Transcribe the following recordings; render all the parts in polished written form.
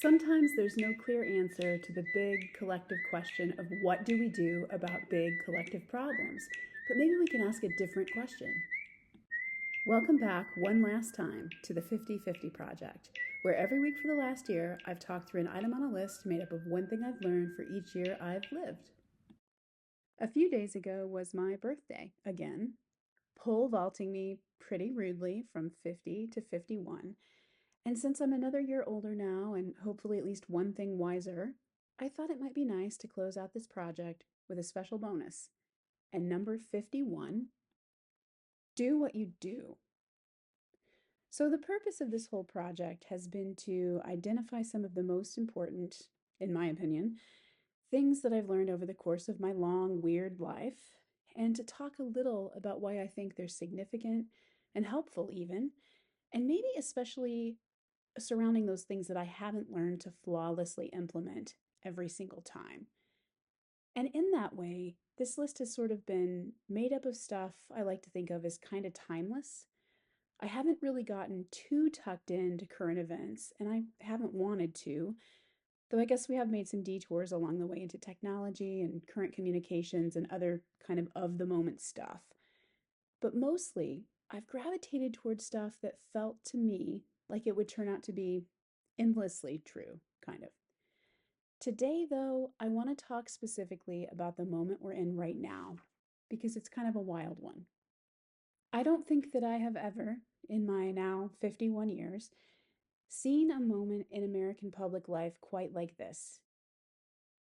Sometimes there's no clear answer to the big collective question of what do we do about big collective problems, but maybe we can ask a different question. Welcome back one last time to the 50/50 Project, where every week for the last year I've talked through an item on a list made up of one thing I've learned for each year I've lived. A few days ago was my birthday again, pole vaulting me pretty rudely from 50 to 51. And since I'm another year older now and hopefully at least one thing wiser, I thought it might be nice to close out this project with a special bonus. And number 51, do what you do. So, the purpose of this whole project has been to identify some of the most important, in my opinion, things that I've learned over the course of my long, weird life, and to talk a little about why I think they're significant and helpful, even, and maybe especially surrounding those things that I haven't learned to flawlessly implement every single time. And in that way, this list has sort of been made up of stuff I like to think of as kind of timeless. I haven't really gotten too tucked into current events, and I haven't wanted to, though I guess we have made some detours along the way into technology and current communications and other kind of the moment stuff. But mostly, I've gravitated towards stuff that felt to me like it would turn out to be endlessly true, kind of. Today, though, I want to talk specifically about the moment we're in right now, because it's kind of a wild one. I don't think that I have ever, in my now 51 years, seen a moment in American public life quite like this.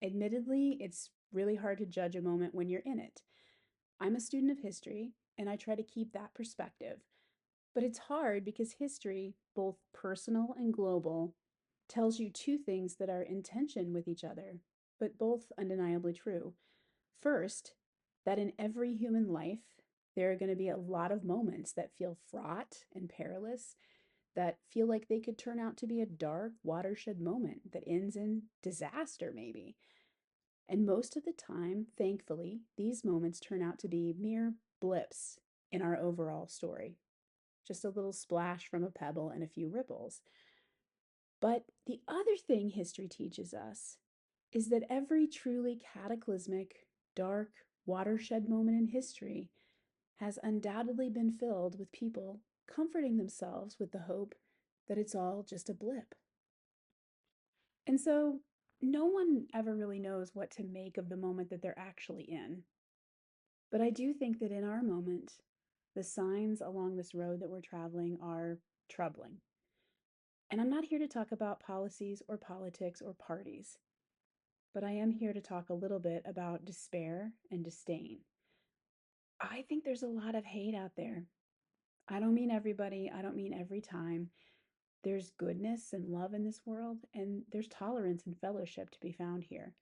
Admittedly, it's really hard to judge a moment when you're in it. I'm a student of history, and I try to keep that perspective. But it's hard because history, both personal and global, tells you two things that are in tension with each other, but both undeniably true. First, that in every human life, there are going to be a lot of moments that feel fraught and perilous, that feel like they could turn out to be a dark watershed moment that ends in disaster, maybe. And most of the time, thankfully, these moments turn out to be mere blips in our overall story. Just a little splash from a pebble and a few ripples. But the other thing history teaches us is that every truly cataclysmic, dark, watershed moment in history has undoubtedly been filled with people comforting themselves with the hope that it's all just a blip. And so no one ever really knows what to make of the moment that they're actually in. But I do think that in our moment, the signs along this road that we're traveling are troubling. And I'm not here to talk about policies or politics or parties, but I am here to talk a little bit about despair and disdain. I think there's a lot of hate out there. I don't mean everybody, I don't mean every time. There's goodness and love in this world, and there's tolerance and fellowship to be found here.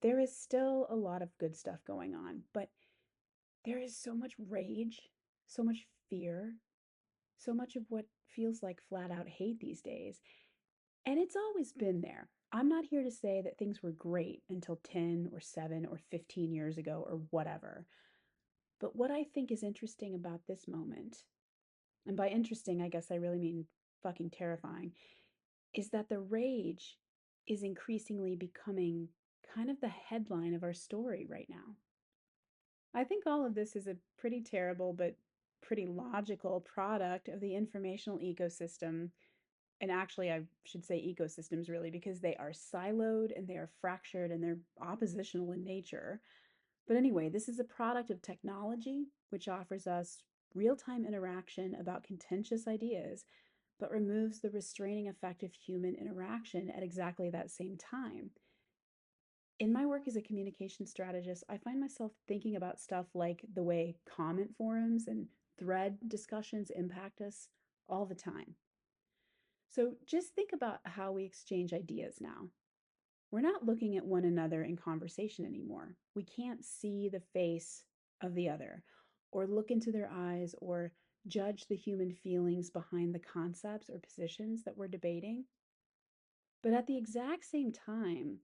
There is still a lot of good stuff going on, but there is so much rage, so much fear, so much of what feels like flat out hate these days. And it's always been there. I'm not here to say that things were great until 10 or 7 or 15 years ago or whatever. But what I think is interesting about this moment, and by interesting, I guess I really mean fucking terrifying, is that the rage is increasingly becoming kind of the headline of our story right now. I think all of this is a pretty terrible but pretty logical product of the informational ecosystem. And actually, I should say ecosystems really, because they are siloed and they are fractured and they're oppositional in nature. But anyway, this is a product of technology, which offers us real time interaction about contentious ideas, but removes the restraining effect of human interaction at exactly that same time. In my work as a communication strategist, I find myself thinking about stuff like the way comment forums and thread discussions impact us all the time. So just think about how we exchange ideas now. We're not looking at one another in conversation anymore. We can't see the face of the other, or look into their eyes, or judge the human feelings behind the concepts or positions that we're debating. But at the exact same time,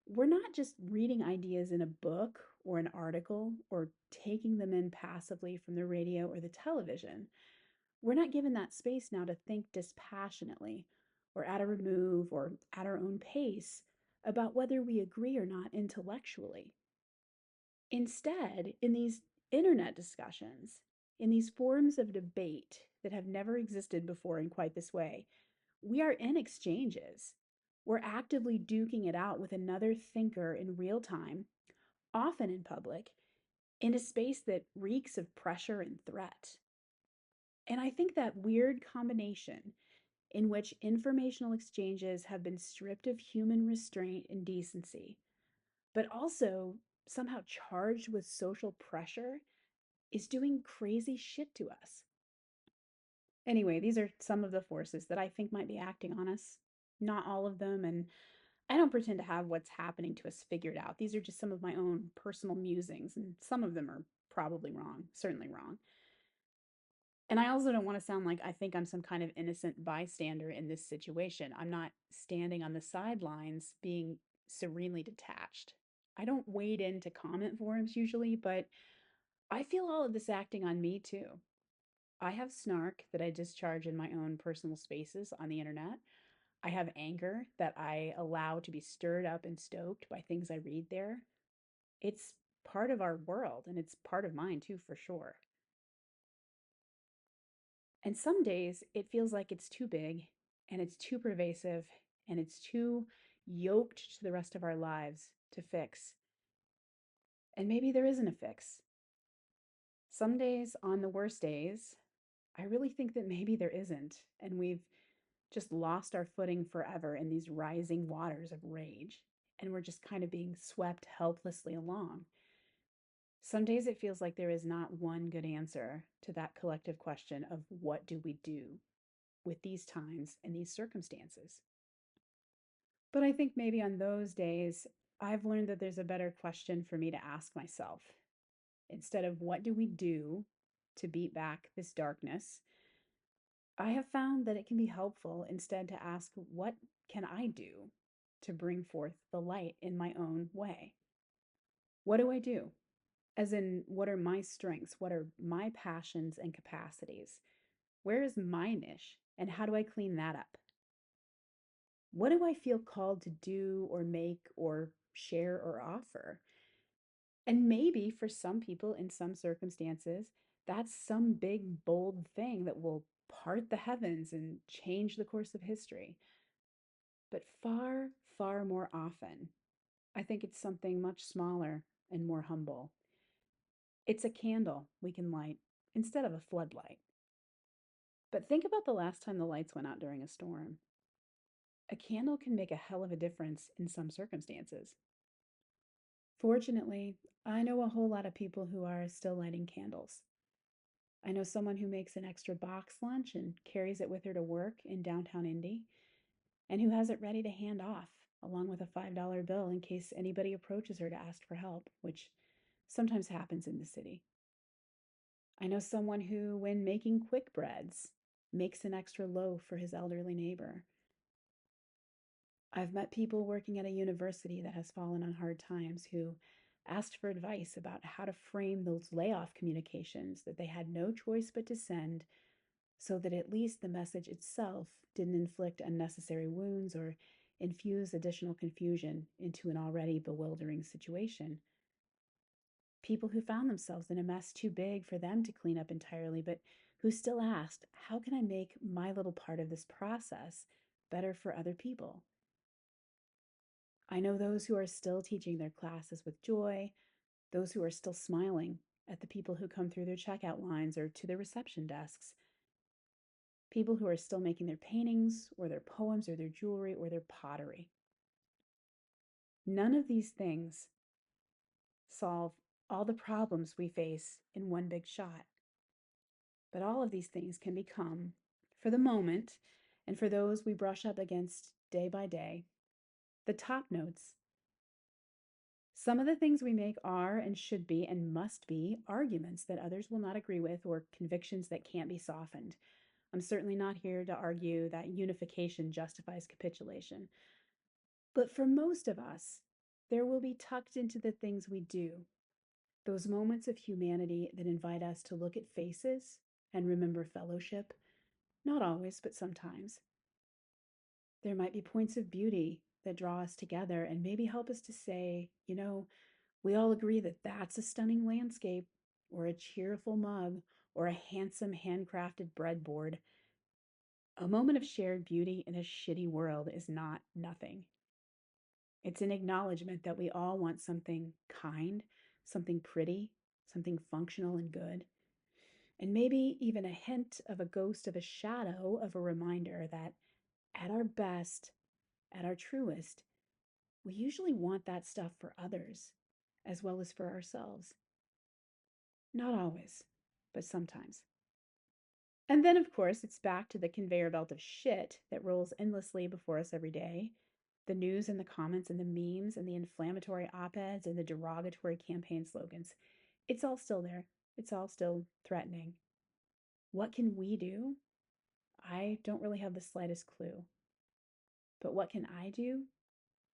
we're not just reading ideas in a book or an article or taking them in passively from the radio or the television. We're not given that space now to think dispassionately. or at a remove or at our own pace about whether we agree or not intellectually. Instead, in these internet discussions, in these forums of debate that have never existed before in quite this way, we are in exchanges. We're actively duking it out with another thinker in real time, often in public, in a space that reeks of pressure and threat. And I think that weird combination in which informational exchanges have been stripped of human restraint and decency, but also somehow charged with social pressure, is doing crazy shit to us. Anyway, these are some of the forces that I think might be acting on us. Not all of them, and I don't pretend to have what's happening to us figured out. These are just some of my own personal musings, and some of them are probably wrong, certainly wrong. And I also don't want to sound like I think I'm some kind of innocent bystander in this situation. I'm not standing on the sidelines being serenely detached. I don't wade into comment forums usually, but I feel all of this acting on me too. I have snark that I discharge in my own personal spaces on the internet. I have anger that I allow to be stirred up and stoked by things I read there. It's part of our world and it's part of mine too, for sure. And some days it feels like it's too big and it's too pervasive and it's too yoked to the rest of our lives to fix. And maybe there isn't a fix. Some days, on the worst days, I really think that maybe there isn't. And we've just lost our footing forever in these rising waters of rage. And we're just kind of being swept helplessly along. Some days it feels like there is not one good answer to that collective question of what do we do with these times and these circumstances. But I think maybe on those days, I've learned that there's a better question for me to ask myself. Instead of what do we do to beat back this darkness, I have found that it can be helpful instead to ask, what can I do to bring forth the light in my own way? What do I do? As in, what are my strengths? What are my passions and capacities? Where is my niche? And how do I clean that up? What do I feel called to do or make or share or offer? And maybe for some people in some circumstances, that's some big, bold thing that will part the heavens and change the course of history. But far, far more often, I think it's something much smaller and more humble. It's a candle we can light instead of a floodlight. But think about the last time the lights went out during a storm. A candle can make a hell of a difference in some circumstances. Fortunately, I know a whole lot of people who are still lighting candles. I know someone who makes an extra box lunch and carries it with her to work in downtown Indy, and who has it ready to hand off, along with a $5 bill in case anybody approaches her to ask for help, which sometimes happens in the city. I know someone who, when making quick breads, makes an extra loaf for his elderly neighbor. I've met people working at a university that has fallen on hard times who asked for advice about how to frame those layoff communications that they had no choice but to send so that at least the message itself didn't inflict unnecessary wounds or infuse additional confusion into an already bewildering situation. People who found themselves in a mess too big for them to clean up entirely, but who still asked, how can I make my little part of this process better for other people? I know those who are still teaching their classes with joy, those who are still smiling at the people who come through their checkout lines or to their reception desks, people who are still making their paintings or their poems or their jewelry or their pottery. None of these things solve all the problems we face in one big shot. But all of these things can become, for the moment, and for those we brush up against day by day, the top notes. Some of the things we make are and should be and must be arguments that others will not agree with or convictions that can't be softened. I'm certainly not here to argue that unification justifies capitulation. But for most of us, there will be tucked into the things we do those moments of humanity that invite us to look at faces and remember fellowship, not always, but sometimes. There might be points of beauty that draw us together and maybe help us to say, we all agree that that's a stunning landscape, or a cheerful mug, or a handsome handcrafted breadboard. A moment of shared beauty in a shitty world is not nothing. It's an acknowledgement that we all want something kind, something pretty, something functional and good, and maybe even a hint of a ghost of a shadow of a reminder that at our best, at our truest, we usually want that stuff for others as well as for ourselves. Not always, but sometimes. And then, of course, it's back to the conveyor belt of shit that rolls endlessly before us every day. The news and the comments and the memes and the inflammatory op eds and the derogatory campaign slogans. It's all still there. It's all still threatening. What can we do? I don't really have the slightest clue. But what can I do?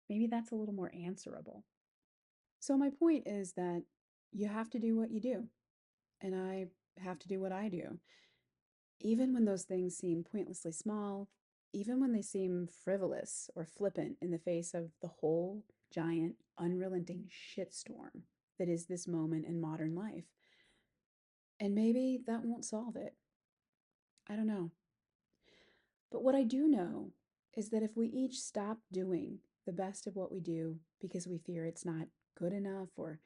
Maybe that's a little more answerable. So, my point is that you have to do what you do, and I have to do what I do. Even when those things seem pointlessly small, even when they seem frivolous or flippant in the face of the whole giant, unrelenting shitstorm that is this moment in modern life. And maybe that won't solve it. I don't know. But what I do know is that if we each stop doing the best of what we do because we fear it's not good enough or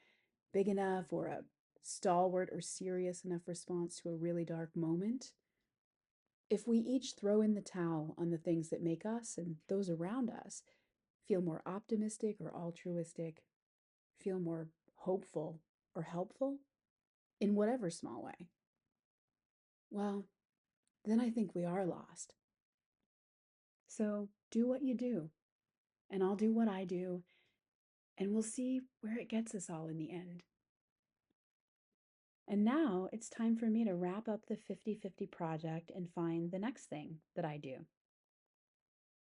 big enough or a stalwart or serious enough response to a really dark moment, if we each throw in the towel on the things that make us and those around us feel more optimistic or altruistic, feel more hopeful or helpful in whatever small way, well, then I think we are lost. So do what you do, and I'll do what I do, and we'll see where it gets us all in the end. And now it's time for me to wrap up the 50/50 project and find the next thing that I do.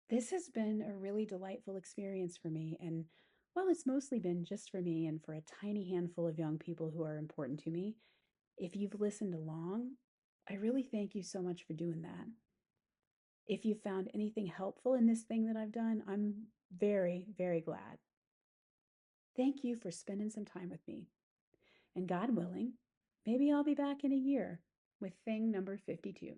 This has been a really delightful experience for me, and while it's mostly been just for me and for a tiny handful of young people who are important to me, if you've listened along, I really thank you so much for doing that. If you found anything helpful in this thing that I've done, I'm very, very glad. Thank you for spending some time with me. And God willing, maybe I'll be back in a year with thing number 52.